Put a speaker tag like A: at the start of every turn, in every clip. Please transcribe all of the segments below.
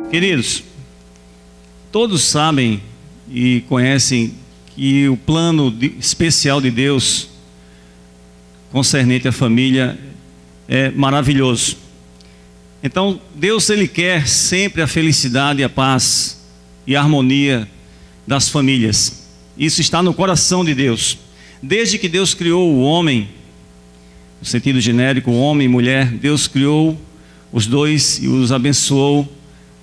A: Queridos, todos sabem e conhecem que o plano especial de Deus concernente à família é maravilhoso. Então, Deus, Ele quer sempre a felicidade, a paz e a harmonia das famílias. Isso está no coração de Deus. Desde que Deus criou o homem, no sentido genérico, homem e mulher, Deus criou os dois e os abençoou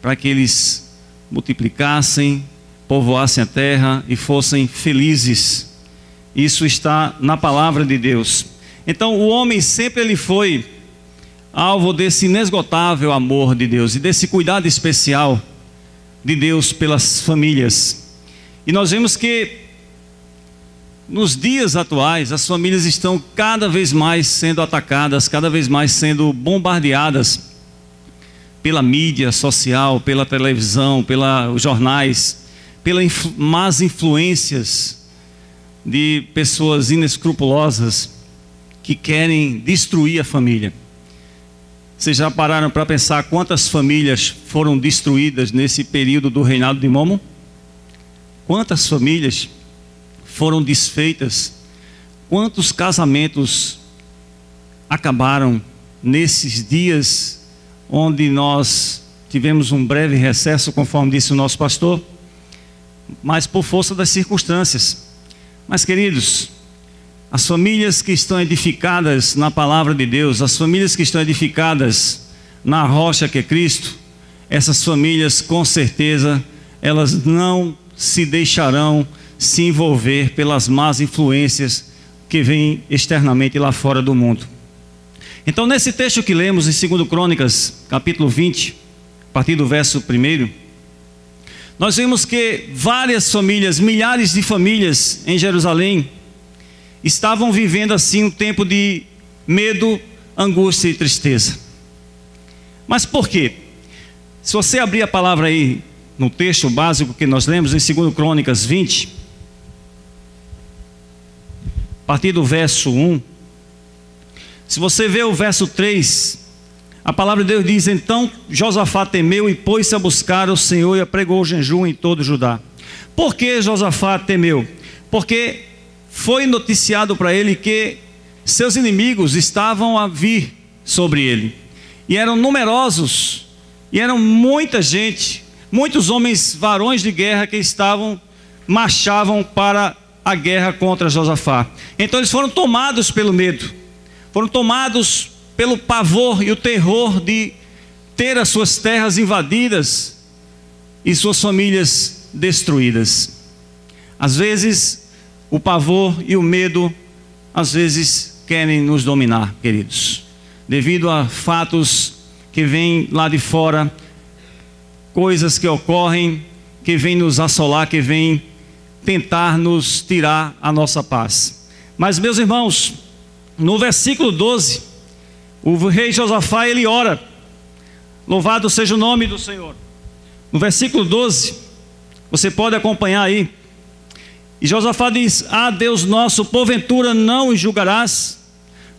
A: para que eles multiplicassem, povoassem a terra e fossem felizes. Isso está na palavra de Deus. Então o homem sempre ele foi alvo desse inesgotável amor de Deus e desse cuidado especial de Deus pelas famílias. E nós vemos que nos dias atuais as famílias estão cada vez mais sendo atacadas, cada vez mais sendo bombardeadas pela mídia social, pela televisão, pelos jornais, pelas más influências de pessoas inescrupulosas que querem destruir a família. Vocês já pararam para pensar quantas famílias foram destruídas nesse período do reinado de Momo? Quantas famílias foram desfeitas? Quantos casamentos acabaram nesses dias onde nós tivemos um breve recesso, conforme disse o nosso pastor, mas por força das circunstâncias. Mas, queridos, as famílias que estão edificadas na palavra de Deus, as famílias que estão edificadas na rocha que é Cristo, essas famílias, com certeza, elas não se deixarão se envolver pelas más influências que vêm externamente lá fora do mundo. Então, nesse texto que lemos em 2 Crônicas, capítulo 20, a partir do verso 1, nós vemos que várias famílias, milhares de famílias em Jerusalém, estavam vivendo assim um tempo de medo, angústia e tristeza. Mas por quê? Se você abrir a palavra aí, no texto básico que nós lemos em 2 Crônicas 20, a partir do verso 1, se você vê o verso 3, a palavra de Deus diz: então Josafá temeu e pôs-se a buscar o Senhor e apregou o jejum em todo Judá. Por que Josafá temeu? Porque foi noticiado para ele que seus inimigos estavam a vir sobre ele, e eram numerosos, e eram muita gente, muitos homens, varões de guerra que marchavam para a guerra contra Josafá. Então eles foram tomados pelo medo, foram tomados pelo pavor e o terror de ter as suas terras invadidas e suas famílias destruídas. Às vezes o pavor e o medo, às vezes, querem nos dominar, queridos, devido a fatos que vêm lá de fora, coisas que ocorrem, que vêm nos assolar, que vêm tentar nos tirar a nossa paz. Mas, meus irmãos, no versículo 12, o rei Josafá, ele ora: louvado seja o nome do Senhor. No versículo 12, você pode acompanhar aí, e Josafá diz: ah, Deus nosso, porventura não os julgarás?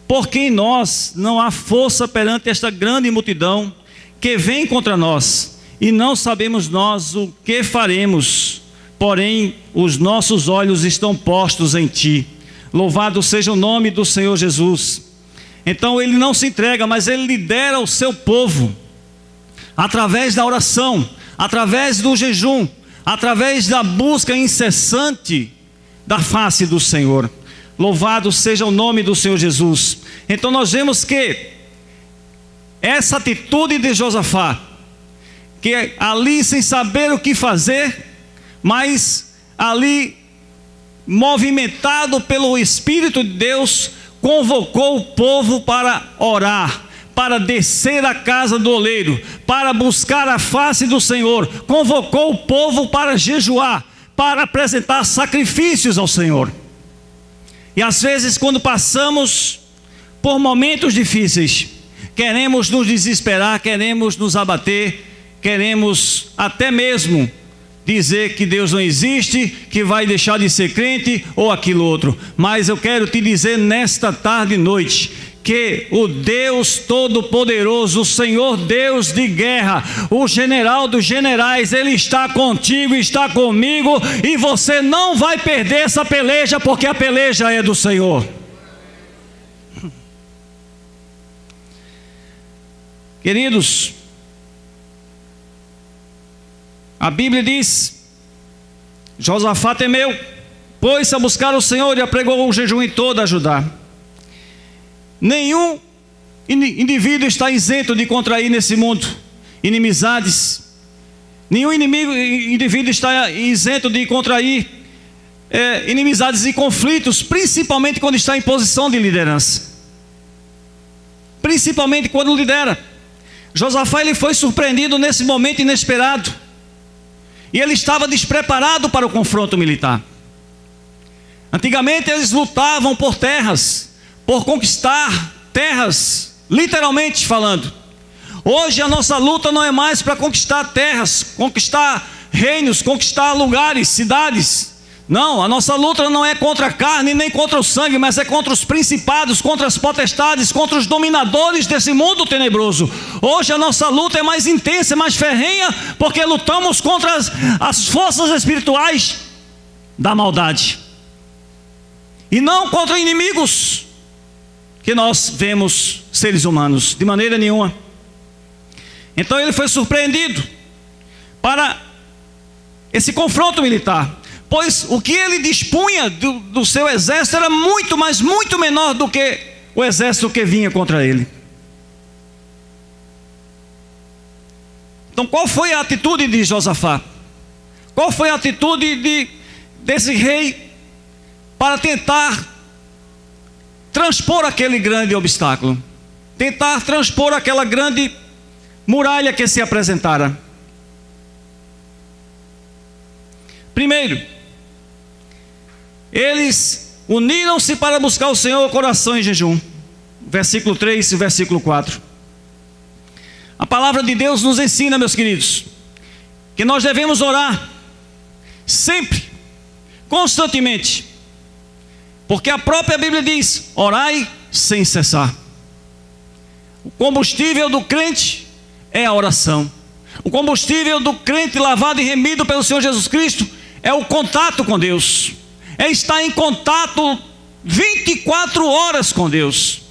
A: Porque em nós não há força perante esta grande multidão que vem contra nós, e não sabemos nós o que faremos, porém os nossos olhos estão postos em ti. Louvado seja o nome do Senhor Jesus. Então ele não se entrega, mas ele lidera o seu povo através da oração, através do jejum, através da busca incessante da face do Senhor. Louvado seja o nome do Senhor Jesus. Então nós vemos que essa atitude de Josafá, que ali sem saber o que fazer, mas ali movimentado pelo Espírito de Deus, convocou o povo para orar, para descer à casa do oleiro, para buscar a face do Senhor. Convocou o povo para jejuar, para apresentar sacrifícios ao Senhor. E às vezes, quando passamos por momentos difíceis, queremos nos desesperar, queremos nos abater, queremos até mesmo dizer que Deus não existe, que vai deixar de ser crente ou aquilo outro. Mas eu quero te dizer nesta tarde e noite que o Deus Todo-Poderoso, o Senhor Deus de guerra, o general dos generais, Ele está contigo, está comigo, e você não vai perder essa peleja, porque a peleja é do Senhor. Queridos, a Bíblia diz: Josafá temeu, pôs-se a buscar o Senhor e apregou o jejum em toda a Judá. Nenhum indivíduo está isento de contrair nesse mundo inimizades. Nenhum indivíduo está isento de contrair inimizades e conflitos, principalmente quando está em posição de liderança. Principalmente quando lidera. Josafá, ele foi surpreendido nesse momento inesperado. E ele estava despreparado para o confronto militar. Antigamente eles lutavam por terras, por conquistar terras, literalmente falando. Hoje a nossa luta não é mais para conquistar terras, conquistar reinos, conquistar lugares, cidades. Não, a nossa luta não é contra a carne nem contra o sangue, mas é contra os principados, contra as potestades, contra os dominadores desse mundo tenebroso. Hoje a nossa luta é mais intensa, é mais ferrenha, porque lutamos contra as forças espirituais da maldade, e não contra inimigos que nós vemos seres humanos, de maneira nenhuma. Então ele foi surpreendido para esse confronto militar, pois o que ele dispunha do seu exército era muito, mas muito menor do que o exército que vinha contra ele. Então qual foi a atitude de Josafá? Qual foi a atitude desse rei para tentar transpor aquele grande obstáculo, tentar transpor aquela grande muralha que se apresentara? Primeiro, eles uniram-se para buscar o Senhor com oração e jejum. Versículo 3 e versículo 4. A palavra de Deus nos ensina, meus queridos, que nós devemos orar sempre, constantemente, porque a própria Bíblia diz: orai sem cessar. O combustível do crente é a oração. O combustível do crente lavado e remido pelo Senhor Jesus Cristo é o contato com Deus, é estar em contato 24 horas com Deus.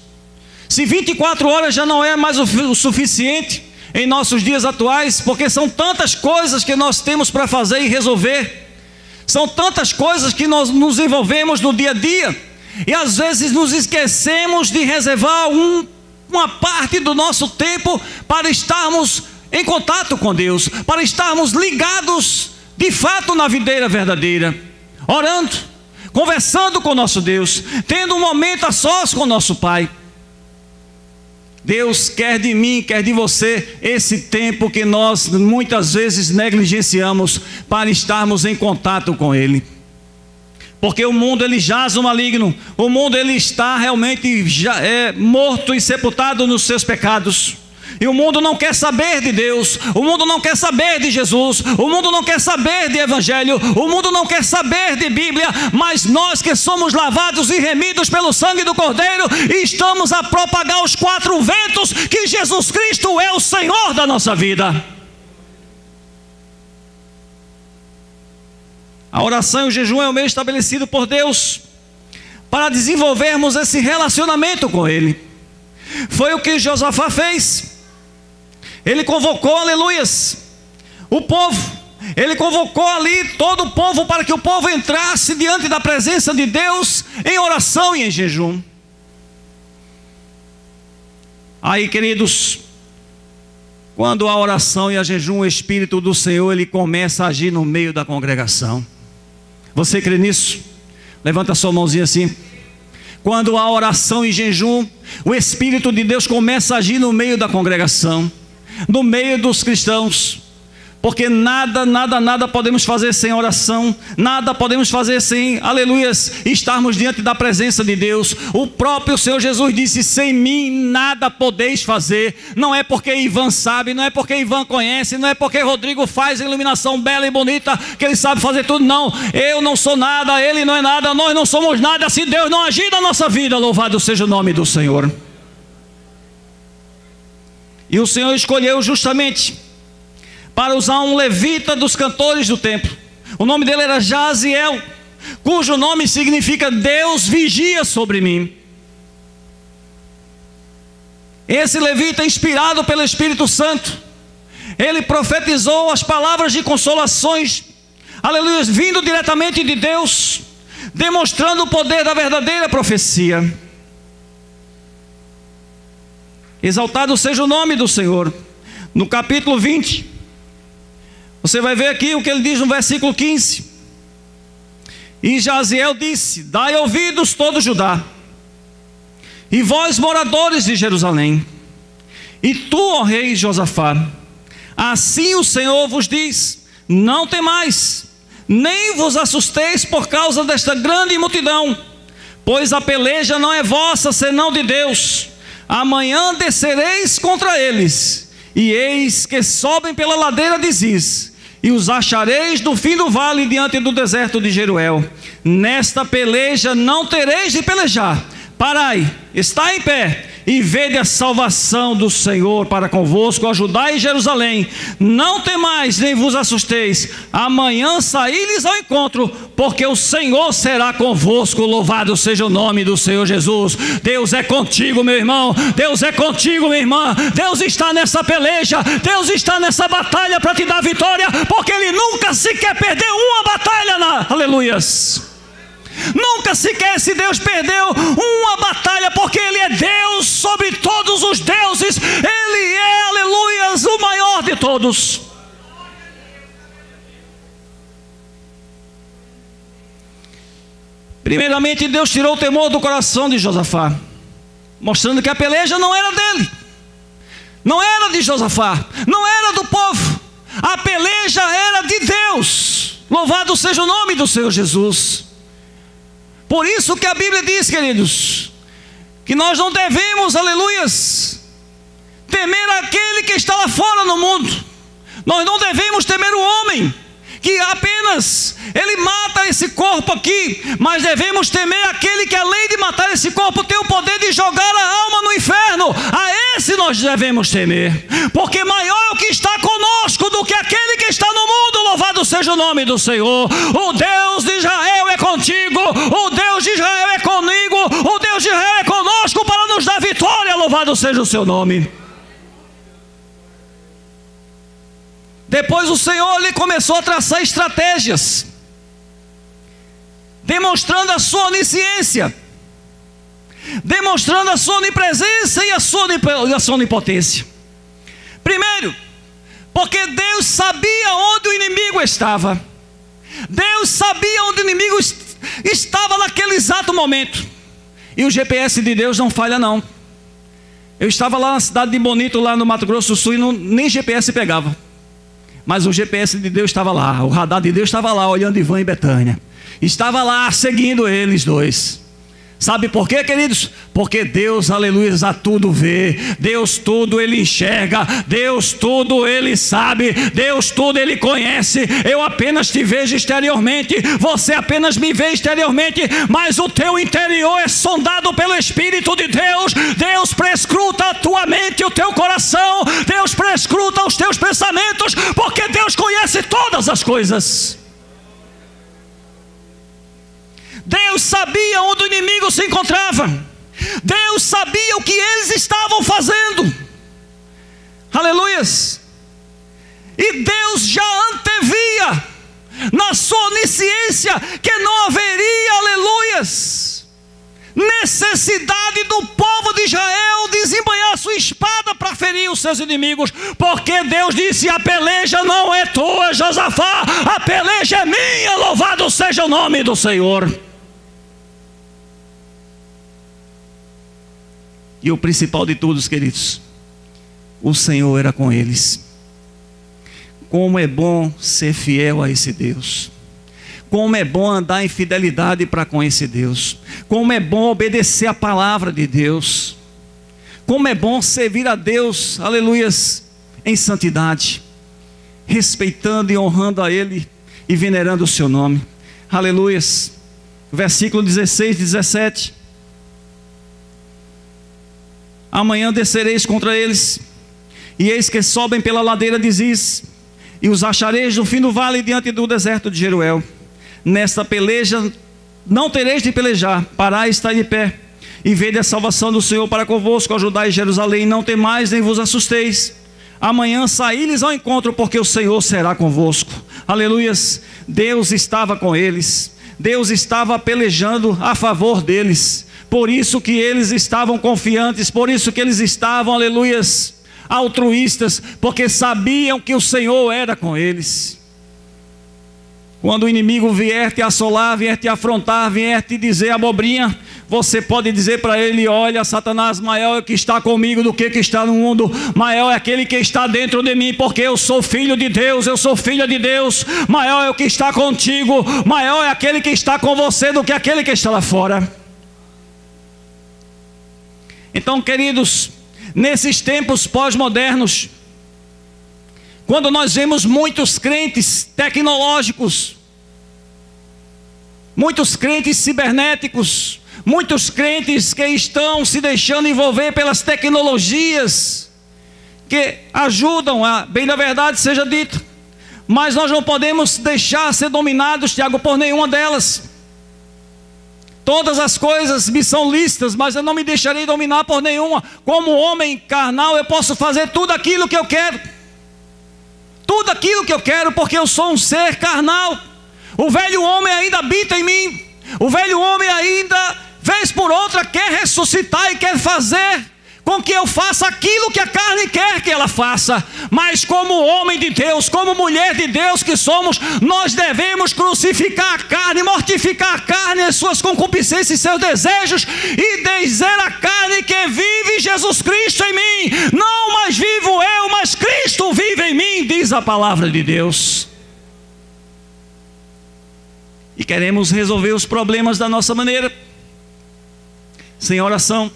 A: Se 24 horas já não é mais o suficiente em nossos dias atuais, porque são tantas coisas que nós temos para fazer e resolver, são tantas coisas que nós nos envolvemos no dia a dia, e às vezes nos esquecemos de reservar uma parte do nosso tempo para estarmos em contato com Deus, para estarmos ligados de fato na videira verdadeira, orando, conversando com nosso Deus, tendo um momento a sós com o nosso Pai. Deus quer de mim, quer de você, esse tempo que nós muitas vezes negligenciamos para estarmos em contato com Ele. Porque o mundo, ele jaz no maligno, o mundo, ele está realmente morto e sepultado nos seus pecados. E o mundo não quer saber de Deus, o mundo não quer saber de Jesus, o mundo não quer saber de Evangelho, o mundo não quer saber de Bíblia, mas nós que somos lavados e remidos pelo sangue do Cordeiro, estamos a propagar os 4 ventos que Jesus Cristo é o Senhor da nossa vida. A oração e o jejum é o meio estabelecido por Deus para desenvolvermos esse relacionamento com Ele. Foi o que Josafá fez. Ele convocou, aleluias, o povo. Ele convocou ali todo o povo para que o povo entrasse diante da presença de Deus em oração e em jejum. Aí, queridos, quando a oração e a jejum, o Espírito do Senhor, ele começa a agir no meio da congregação. Você crê nisso? Levanta a sua mãozinha assim. Quando há oração e jejum, o Espírito de Deus começa a agir no meio da congregação, no meio dos cristãos. Porque nada podemos fazer sem oração, nada podemos fazer sem, aleluias, estarmos diante da presença de Deus. O próprio Senhor Jesus disse: sem mim nada podeis fazer. Não é porque Ivan sabe, não é porque Ivan conhece, não é porque Rodrigo faz iluminação bela e bonita que ele sabe fazer tudo, não. Eu não sou nada, ele não é nada, nós não somos nada se Deus não agir na nossa vida. Louvado seja o nome do Senhor. E o Senhor escolheu justamente para usar um levita dos cantores do templo. O nome dele era Jaziel, cujo nome significa Deus vigia sobre mim. Esse levita, inspirado pelo Espírito Santo, ele profetizou as palavras de consolações, aleluia, vindo diretamente de Deus, demonstrando o poder da verdadeira profecia. Exaltado seja o nome do Senhor. No capítulo 20, você vai ver aqui o que ele diz no versículo 15. E Jaziel disse: dai ouvidos todo Judá, e vós moradores de Jerusalém, e tu, ó rei Josafá, assim o Senhor vos diz: não temais, nem vos assusteis por causa desta grande multidão, pois a peleja não é vossa, senão de Deus. Amanhã descereis contra eles, e eis que sobem pela ladeira de Ziz, e os achareis do fim do vale diante do deserto de Jeruel. Nesta peleja não tereis de pelejar. Parai, está em pé, e vede a salvação do Senhor para convosco, ó Judá e Jerusalém. Não temais, nem vos assusteis. Amanhã saí-lhes ao encontro, porque o Senhor será convosco. Louvado seja o nome do Senhor Jesus. Deus é contigo, meu irmão. Deus é contigo, minha irmã. Deus está nessa peleja. Deus está nessa batalha para te dar vitória, porque Ele nunca sequer perdeu uma batalha. Aleluias. Nunca sequer esse Deus perdeu uma batalha, porque Ele é Deus sobre todos os deuses. Ele é, aleluias, o maior de todos. Primeiramente, Deus tirou o temor do coração de Josafá, mostrando que a peleja não era dele, não era de Josafá, não era do povo. A peleja era de Deus. Louvado seja o nome do Senhor Jesus. Por isso que a Bíblia diz, queridos, que nós não devemos, aleluias, temer aquele que está lá fora no mundo. Nós não devemos temer o homem, que apenas ele mata esse corpo aqui, mas devemos temer aquele que, além de matar esse corpo, tem o poder de jogar a alma no inferno. A esse nós devemos temer, porque maior é o que está conosco do que aquele que está no mundo. Louvado seja o nome do Senhor. O Deus de Israel é contigo, o Deus de Israel é comigo, o Deus de Israel é conosco para nos dar vitória. Louvado seja o seu nome. Depois o Senhor lhe começou a traçar estratégias, demonstrando a sua onisciência, demonstrando a sua onipresença e a sua onipotência. Primeiro, porque Deus sabia onde o inimigo estava. Deus sabia onde o inimigo estava naquele exato momento. E o GPS de Deus não falha não. Eu estava lá na cidade de Bonito, lá no Mato Grosso do Sul, e nem GPS pegava. Mas o GPS de Deus estava lá, o radar de Deus estava lá, olhando Ivan e Betânia. Estava lá, seguindo eles dois. Sabe por quê, queridos? Porque Deus, aleluia, a tudo vê. Deus tudo Ele enxerga. Deus tudo Ele sabe. Deus tudo Ele conhece. Eu apenas te vejo exteriormente. Você apenas me vê exteriormente. Mas o teu interior é sondado pelo Espírito de Deus. Deus prescruta a tua mente e o teu coração. Deus prescruta os teus pensamentos. Porque Deus conhece todas as coisas. Deus sabia onde o inimigo se encontrava. Deus sabia o que eles estavam fazendo. Aleluias. E Deus já antevia, na sua onisciência, que não haveria, aleluias, necessidade do povo de Israel desembanhar sua espada para ferir os seus inimigos. Porque Deus disse: a peleja não é tua, Josafá, a peleja é minha. Louvado seja o nome do Senhor. E o principal de todos, queridos, o Senhor era com eles. Como é bom ser fiel a esse Deus. Como é bom andar em fidelidade para com esse Deus. Como é bom obedecer a palavra de Deus. Como é bom servir a Deus, aleluias, em santidade, respeitando e honrando a Ele e venerando o seu nome. Aleluias. Versículo 16 e 17. Amanhã descereis contra eles, E eis que sobem pela ladeira de Ziz, e os achareis no fim do vale diante do deserto de Jeruel. Nesta peleja não tereis de pelejar, parai e estai de pé, e vede a salvação do Senhor para convosco, ajudai Jerusalém, não temais nem vos assusteis. Amanhã saí-lhes ao encontro, porque o Senhor será convosco. Aleluias. Deus estava com eles, Deus estava pelejando a favor deles, por isso que eles estavam confiantes, por isso que eles estavam, aleluias, altruístas, porque sabiam que o Senhor era com eles. Quando o inimigo vier te assolar, vier te afrontar, vier te dizer abobrinha, você pode dizer para ele: olha, Satanás, maior é o que está comigo do que está no mundo, maior é aquele que está dentro de mim, porque eu sou filho de Deus, eu sou filha de Deus. Maior é o que está contigo, maior é aquele que está com você do que aquele que está lá fora. Então, queridos, nesses tempos pós-modernos, quando nós vemos muitos crentes tecnológicos, muitos crentes cibernéticos, muitos crentes que estão se deixando envolver pelas tecnologias, que ajudam, bem da verdade seja dito, mas nós não podemos deixar ser dominados, Tiago, por nenhuma delas. Todas as coisas me são lícitas, mas eu não me deixarei dominar por nenhuma. Como homem carnal, eu posso fazer tudo aquilo que eu quero, tudo aquilo que eu quero, porque eu sou um ser carnal. O velho homem ainda habita em mim, o velho homem ainda, vez por outra, quer ressuscitar e quer fazer com que eu faça aquilo que a carne quer que ela faça. Mas como homem de Deus, como mulher de Deus que somos, nós devemos crucificar a carne, mortificar a carne, as suas concupiscências e seus desejos, e dizer à carne que vive Jesus Cristo em mim. Não mais vivo eu, mas Cristo vive em mim, diz a palavra de Deus. E queremos resolver os problemas da nossa maneira, sem oração,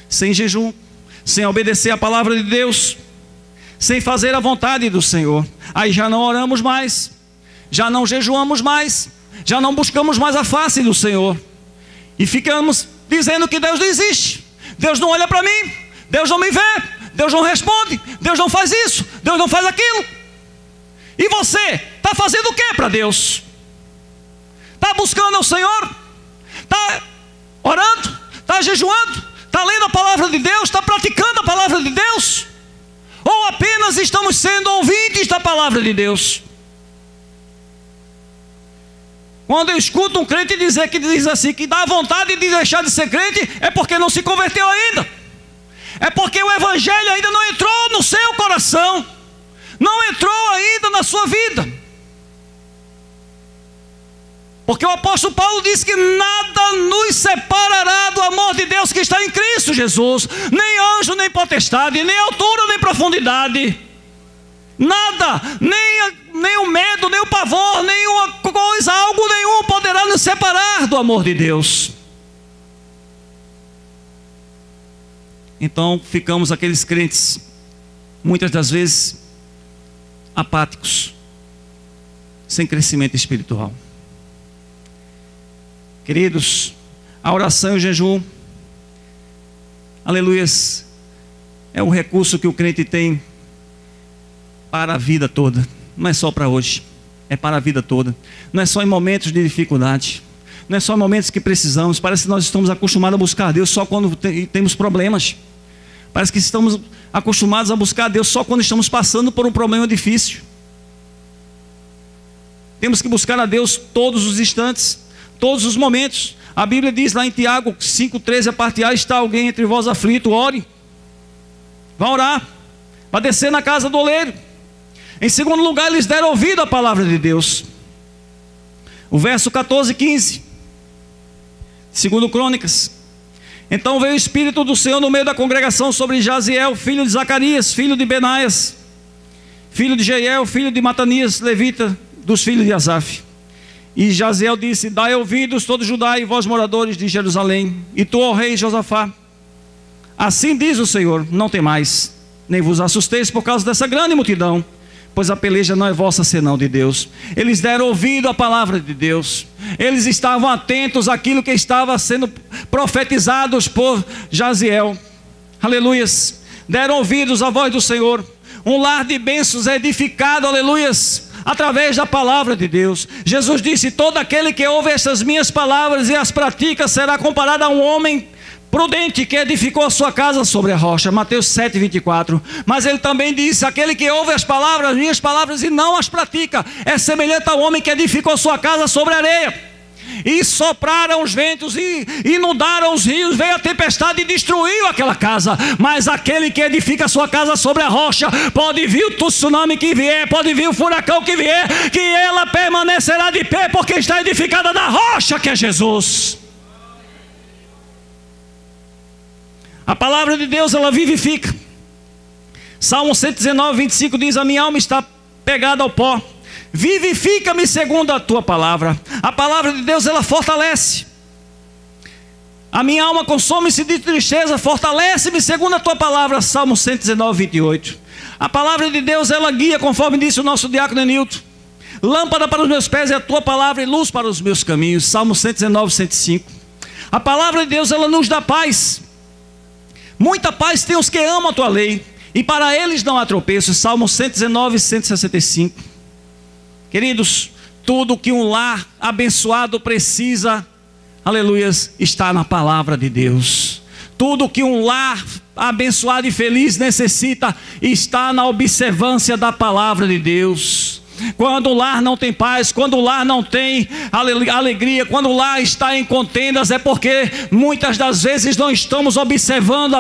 A: sem jejum, sem obedecer a palavra de Deus, sem fazer a vontade do Senhor. Aí já não oramos mais, já não jejuamos mais, já não buscamos mais a face do Senhor, e ficamos dizendo que Deus não existe, Deus não olha para mim, Deus não me vê, Deus não responde, Deus não faz isso, Deus não faz aquilo. E você está fazendo o que para Deus? Está buscando o Senhor? Está orando? Está jejuando? Está lendo a palavra de Deus? Está praticando a palavra de Deus? Ou apenas estamos sendo ouvintes da palavra de Deus? Quando eu escuto um crente dizer que diz assim, que dá vontade de deixar de ser crente, é porque não se converteu ainda, é porque o evangelho ainda não entrou no seu coração, não entrou ainda na sua vida. Porque o apóstolo Paulo disse que nada nos separará do amor de Deus que está em Cristo Jesus, nem anjo, nem potestade, nem altura, nem profundidade, nada, nem o medo, nem o pavor, nenhuma coisa, algo nenhum poderá nos separar do amor de Deus. Então ficamos aqueles crentes, muitas das vezes, apáticos, sem crescimento espiritual. Queridos, a oração e o jejum, aleluias, é o recurso que o crente tem para a vida toda. Não é só para hoje, é para a vida toda. Não é só em momentos de dificuldade, não é só em momentos que precisamos. Parece que nós estamos acostumados a buscar Deus só quando temos problemas. Parece que estamos acostumados a buscar Deus só quando estamos passando por um problema difícil. Temos que buscar a Deus todos os instantes, todos os momentos. A Bíblia diz lá em Tiago 5,13, a parte A: está alguém entre vós aflito, ore. Vá orar, vá descer na casa do oleiro. Em segundo lugar, eles deram ouvido à palavra de Deus. O verso 14 e 15, segundo Crônicas: então veio o Espírito do Senhor no meio da congregação sobre Jaziel, filho de Zacarias, filho de Benaias, filho de Jeiel, filho de Matanias, levita, dos filhos de Asaf. E Jaziel disse: dai ouvidos todo Judá e vós moradores de Jerusalém, e tu, ó rei Josafá, assim diz o Senhor: não temais, nem vos assusteis por causa dessa grande multidão, pois a peleja não é vossa senão de Deus. Eles deram ouvido à palavra de Deus, eles estavam atentos àquilo que estava sendo profetizados por Jaziel. Aleluias. deram ouvidos à voz do Senhor. Um lar de bênçãos é edificado, aleluias, através da palavra de Deus. Jesus disse: todo aquele que ouve estas minhas palavras e as pratica será comparado a um homem prudente que edificou a sua casa sobre a rocha. Mateus 7:24. Mas ele também disse: aquele que ouve as palavras, minhas palavras, e não as pratica, é semelhante ao homem que edificou sua casa sobre a areia. E sopraram os ventos e inundaram os rios, veio a tempestade e destruiu aquela casa. Mas aquele que edifica sua casa sobre a rocha, pode vir o tsunami que vier, pode vir o furacão que vier, que ela permanecerá de pé, porque está edificada na rocha que é Jesus. A palavra de Deus, ela vivifica. Salmo 119:25 diz: a minha alma está pegada ao pó, vivifica-me segundo a tua palavra. A palavra de Deus, ela fortalece. A minha alma consome-se de tristeza, fortalece-me segundo a tua palavra. Salmo 119:28. A palavra de Deus, ela guia, conforme disse o nosso diácono Nilton. Lâmpada para os meus pés é a tua palavra e luz para os meus caminhos. Salmo 119:105. A palavra de Deus, ela nos dá paz. Muita paz tem os que amam a tua lei, e para eles não há tropeço. Salmo 119:165. Queridos, tudo que um lar abençoado precisa, aleluias, está na palavra de Deus. Tudo que um lar abençoado e feliz necessita está na observância da palavra de Deus. Quando o lar não tem paz, quando o lar não tem alegria, quando o lar está em contendas, é porque muitas das vezes não estamos observando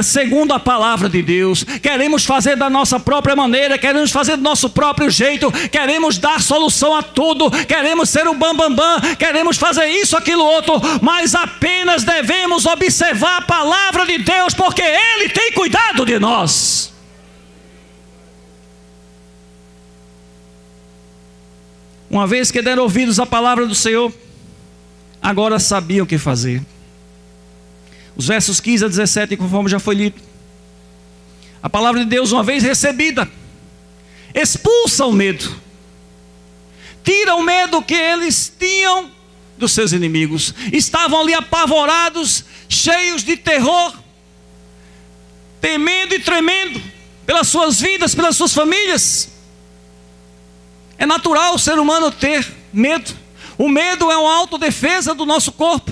A: segundo a palavra de Deus. Queremos fazer da nossa própria maneira, queremos fazer do nosso próprio jeito, queremos dar solução a tudo, queremos ser o bambambam, queremos fazer isso, aquilo, outro, mas apenas devemos observar a palavra de Deus, porque Ele tem cuidado de nós. Uma vez que deram ouvidos à palavra do Senhor, agora sabiam o que fazer. Os versos 15 a 17, conforme já foi lido. A palavra de Deus, uma vez recebida, expulsa o medo. Tira o medo que eles tinham dos seus inimigos. Estavam ali apavorados, cheios de terror, temendo e tremendo pelas suas vidas, pelas suas famílias. É natural o ser humano ter medo. O medo é uma autodefesa do nosso corpo.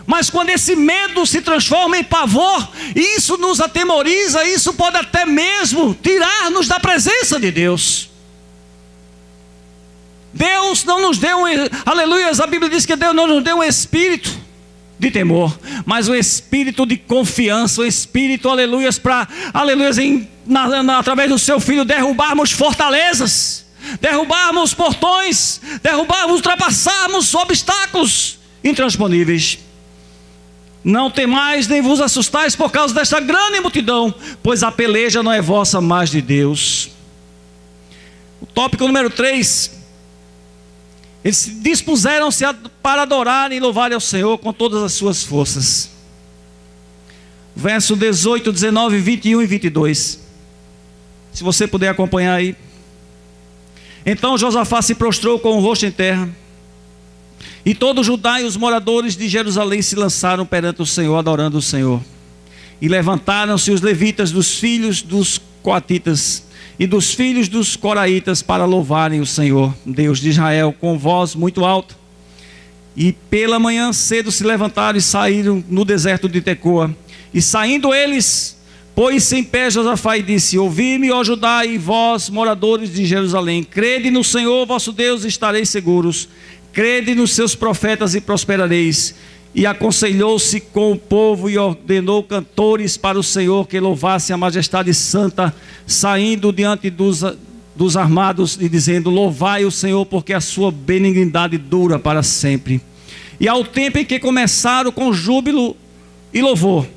A: Mas quando esse medo se transforma em pavor, isso nos atemoriza, isso pode até mesmo tirar-nos da presença de Deus. Deus não nos deu, aleluias, a Bíblia diz que Deus não nos deu um espírito de temor, mas um espírito de confiança, um espírito, aleluias, para, aleluias, através do seu Filho derrubarmos fortalezas, derrubarmos portões, derrubarmos, ultrapassarmos obstáculos intransponíveis. Não temais nem vos assustais por causa desta grande multidão, pois a peleja não é vossa, mas de Deus. O tópico número 3. Eles dispuseram-se para adorarem e louvarem ao Senhor com todas as suas forças. Verso 18, 19, 21 e 22. Se você puder acompanhar aí. Então Josafá se prostrou com o rosto em terra, e todo Judá e os moradores de Jerusalém se lançaram perante o Senhor, adorando o Senhor. E levantaram-se os levitas dos filhos dos coatitas e dos filhos dos coraitas para louvarem o Senhor, Deus de Israel, com voz muito alta. E pela manhã cedo se levantaram e saíram no deserto de Tecoa. E saindo eles, pôs-se em pé Josafá e disse: ouvi-me, ó Judá, e vós, moradores de Jerusalém, crede no Senhor vosso Deus e estareis seguros. Crede nos seus profetas e prosperareis. E aconselhou-se com o povo e ordenou cantores para o Senhor que louvassem a majestade santa, saindo diante dos armados e dizendo: louvai o Senhor, porque a sua benignidade dura para sempre. E ao tempo em que começaram com júbilo e louvor,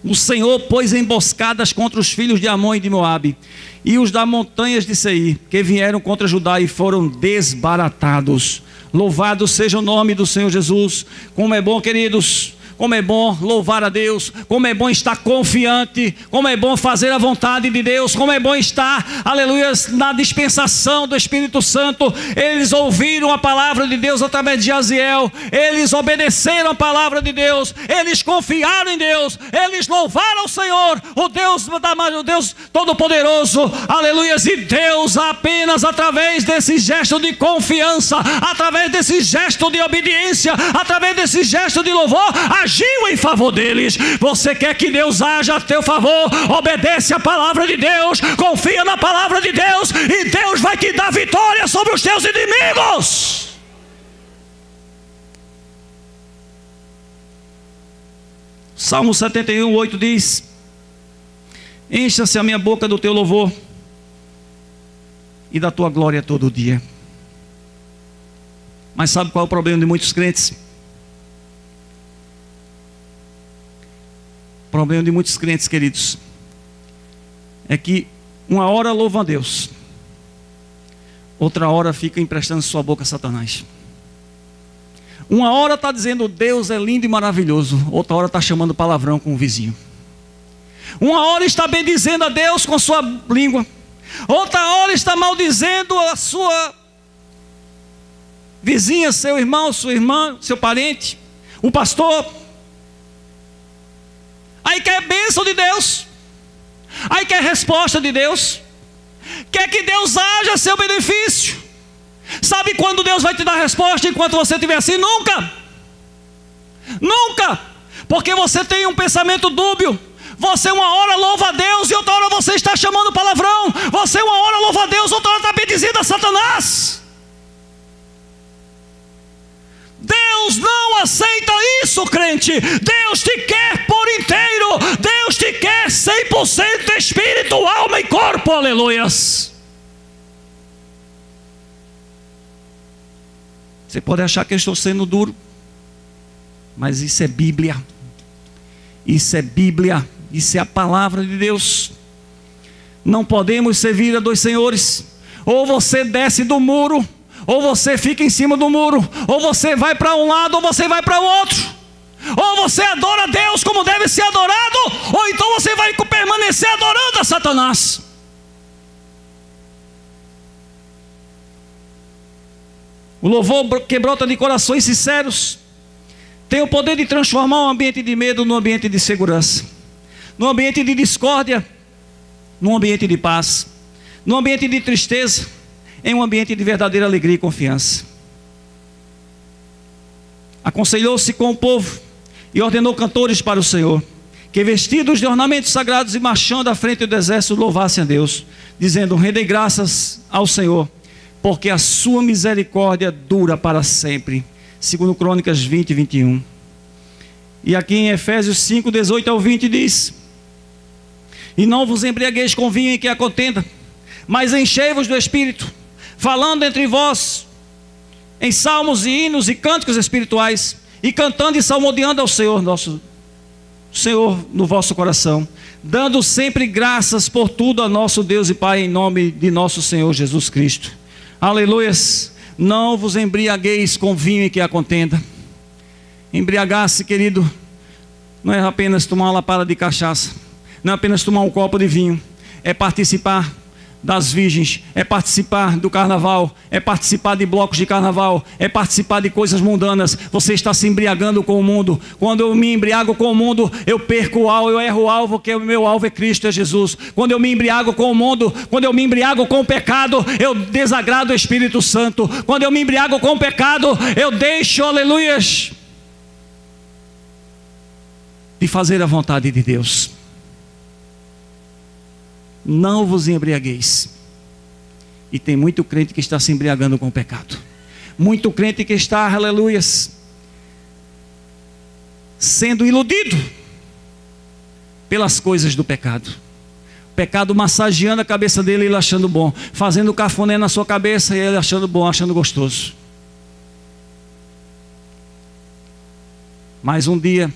A: o Senhor pôs emboscadas contra os filhos de Amon e de Moabe, e os das montanhas de Seir, que vieram contra Judá e foram desbaratados. Louvado seja o nome do Senhor Jesus. Como é bom, queridos, como é bom louvar a Deus, como é bom estar confiante, como é bom fazer a vontade de Deus, como é bom estar, aleluia, na dispensação do Espírito Santo. Eles ouviram a palavra de Deus através de Jaziel, eles obedeceram a palavra de Deus, eles confiaram em Deus, eles louvaram o Senhor, o Deus Todo-Poderoso, aleluia. E Deus, apenas através desse gesto de confiança, através desse gesto de obediência, através desse gesto de louvor, agiu em favor deles. Você quer que Deus haja a teu favor? Obedece a palavra de Deus, confia na palavra de Deus, e Deus vai te dar vitória sobre os teus inimigos. Salmo 71, 8 diz: encha-se a minha boca do teu louvor e da tua glória todo dia. Mas sabe qual é o problema de muitos crentes? O problema de muitos crentes, queridos, é que uma hora louva a Deus, outra hora fica emprestando sua boca a Satanás. Uma hora está dizendo Deus é lindo e maravilhoso, outra hora está chamando palavrão com o vizinho. Uma hora está bendizendo a Deus com a sua língua, outra hora está maldizendo a sua vizinha, seu irmão, sua irmã, seu parente, o pastor. Aí quer bênção de Deus, aí quer resposta de Deus, quer que Deus haja a seu benefício. Sabe quando Deus vai te dar resposta enquanto você estiver assim? Nunca. Nunca. Porque você tem um pensamento dúbio. Você uma hora louva a Deus e outra hora você está chamando palavrão. Você uma hora louva a Deus, outra hora está bendizendo a Satanás. Deus não aceita isso, crente. Deus te quer por inteiro. Deus te quer 100% espírito, alma e corpo. Aleluias. Você pode achar que eu estou sendo duro, mas isso é Bíblia. Isso é Bíblia. Isso é a palavra de Deus. Não podemos servir a dois senhores. Ou você desce do muro, ou você fica em cima do muro. Ou você vai para um lado, ou você vai para o outro. Ou você adora a Deus como deve ser adorado, ou então você vai permanecer adorando a Satanás. O louvor que brota de corações sinceros tem o poder de transformar um ambiente de medo num ambiente de segurança, num ambiente de discórdia num ambiente de paz, num ambiente de tristeza em um ambiente de verdadeira alegria e confiança. Aconselhou-se com o povo e ordenou cantores para o Senhor, que vestidos de ornamentos sagrados e marchando à frente do exército louvassem a Deus, dizendo: rendei graças ao Senhor, porque a sua misericórdia dura para sempre. Segundo Crônicas 20, 21. E aqui em Efésios 5, 18 ao 20 diz: e não vos embriagueis com vinho em que há contenda, mas enchei-vos do Espírito, falando entre vós em salmos e hinos e cânticos espirituais, e cantando e salmodiando ao Senhor, nosso Senhor, no vosso coração, dando sempre graças por tudo a nosso Deus e Pai, em nome de nosso Senhor Jesus Cristo. Aleluias. Não vos embriagueis com vinho em que há contenda. Embriagar-se, querido, não é apenas tomar uma lapada de cachaça, não é apenas tomar um copo de vinho, é participar das virgens, é participar do carnaval, é participar de blocos de carnaval, é participar de coisas mundanas. Você está se embriagando com o mundo. Quando eu me embriago com o mundo, eu perco o alvo, eu erro o alvo, que o meu alvo é Cristo, é Jesus. Quando eu me embriago com o mundo, quando eu me embriago com o pecado, eu desagrado o Espírito Santo. Quando eu me embriago com o pecado, eu deixo, aleluias, de fazer a vontade de Deus. Não vos embriagueis. E tem muito crente que está se embriagando com o pecado. Muito crente que está, aleluias, sendo iludido pelas coisas do pecado. O pecado massageando a cabeça dele, ele achando bom, fazendo cafuné na sua cabeça e ele achando bom, achando gostoso. Mas um dia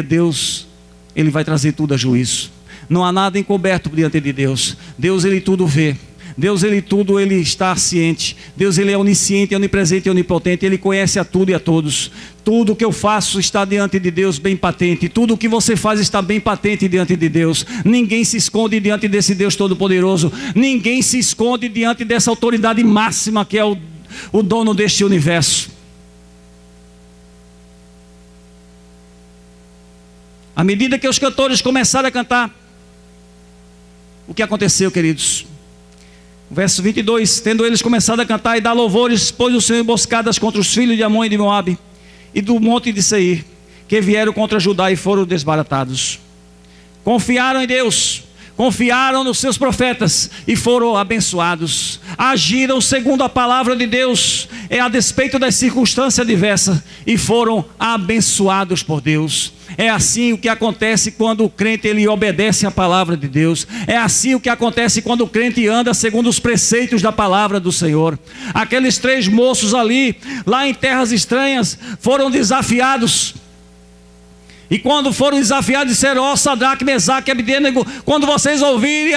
A: Deus, Ele vai trazer tudo a juízo. Não há nada encoberto diante de Deus. Deus, Ele tudo vê. Deus, Ele tudo, Ele está ciente. Deus, Ele é onisciente, onipresente e onipotente. Ele conhece a tudo e a todos. Tudo que eu faço está diante de Deus bem patente. Tudo que você faz está bem patente diante de Deus. Ninguém se esconde diante desse Deus Todo-Poderoso. Ninguém se esconde diante dessa autoridade máxima que é o dono deste universo. À medida que os cantores começaram a cantar, o que aconteceu, queridos? Verso 22, tendo eles começado a cantar e dar louvores, pôs o Senhor emboscadas contra os filhos de Amon e de Moabe e do monte de Seir, que vieram contra Judá e foram desbaratados. Confiaram em Deus, confiaram nos seus profetas e foram abençoados. Agiram segundo a palavra de Deus, a despeito das circunstâncias adversas, e foram abençoados por Deus. É assim o que acontece quando o crente ele obedece à palavra de Deus. É assim o que acontece quando o crente anda segundo os preceitos da palavra do Senhor. Aqueles 3 moços ali, lá em terras estranhas, foram desafiados. E quando foram desafiados, disseram: ó Sadraque, Mesaque e Abednego, quando vocês ouvirem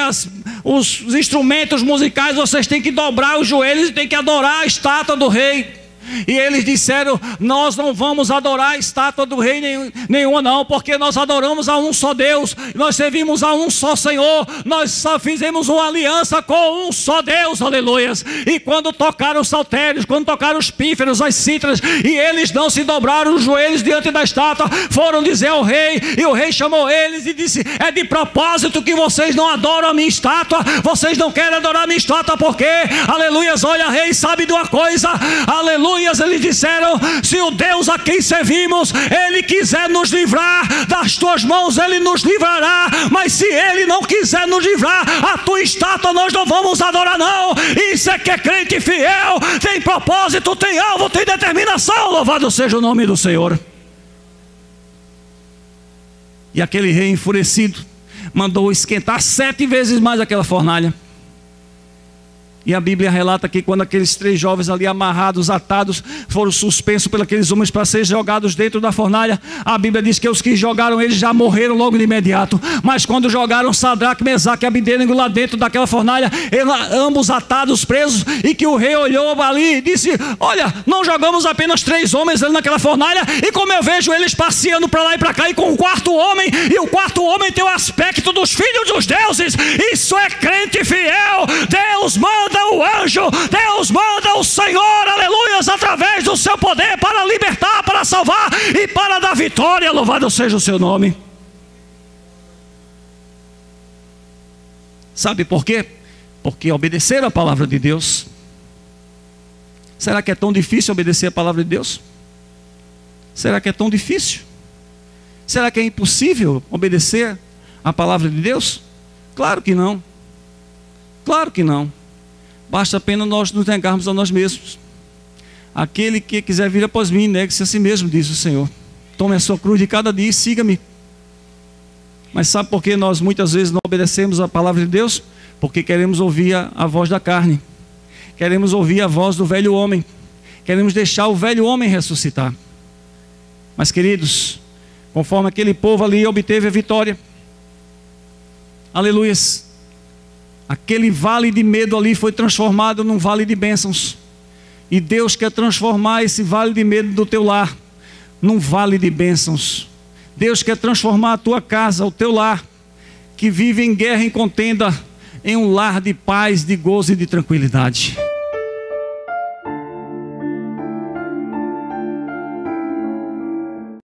A: os instrumentos musicais, vocês têm que dobrar os joelhos e têm que adorar a estátua do rei. E eles disseram: nós não vamos adorar a estátua do rei nenhuma não, porque nós adoramos a um só Deus, nós servimos a um só Senhor, nós só fizemos uma aliança com um só Deus, aleluias. E quando tocaram os saltérios, quando tocaram os pífaros, as cítaras, e eles não se dobraram os joelhos diante da estátua, foram dizer ao rei, e o rei chamou eles e disse: é de propósito que vocês não adoram a minha estátua, vocês não querem adorar a minha estátua, porque, aleluias, olha, rei, sabe de uma coisa, aleluia. Eles disseram: se o Deus a quem servimos, Ele quiser nos livrar das tuas mãos, Ele nos livrará. Mas se Ele não quiser nos livrar, a tua estátua nós não vamos adorar não. Isso é que é crente fiel, tem propósito, tem alvo, tem determinação. Louvado seja o nome do Senhor. E aquele rei enfurecido mandou esquentar 7 vezes mais aquela fornalha. E a Bíblia relata que quando aqueles 3 jovens ali amarrados, atados, foram suspensos por aqueles homens para serem jogados dentro da fornalha, a Bíblia diz que os que jogaram eles já morreram logo de imediato. Mas quando jogaram Sadraque, Mesaque e Abednego lá dentro daquela fornalha, ambos atados, presos, e que o rei olhou ali e disse: olha, não jogamos apenas 3 homens ali naquela fornalha, e como eu vejo eles passeando para lá e para cá, e com o 4º homem, e o 4º homem tem o aspecto dos filhos dos deuses. Isso é crente fiel. Deus manda o anjo, Deus manda o Senhor, aleluias, através do seu poder para libertar, para salvar e para dar vitória. Louvado seja o seu nome. Sabe por quê? Porque obedeceram a palavra de Deus. Será que é tão difícil obedecer a palavra de Deus? Será que é tão difícil? Será que é impossível obedecer a palavra de Deus? Claro que não. Claro que não. Basta apenas nós nos negarmos a nós mesmos. Aquele que quiser vir após mim, negue-se a si mesmo, diz o Senhor. Tome a sua cruz de cada dia e siga-me. Mas sabe por que nós muitas vezes não obedecemos a palavra de Deus? Porque queremos ouvir a voz da carne. Queremos ouvir a voz do velho homem. Queremos deixar o velho homem ressuscitar. Mas queridos, conforme aquele povo ali obteve a vitória, aleluias, aquele vale de medo ali foi transformado num vale de bênçãos. E Deus quer transformar esse vale de medo do teu lar num vale de bênçãos. Deus quer transformar a tua casa, o teu lar, que vive em guerra e contenda, em um lar de paz, de gozo e de tranquilidade.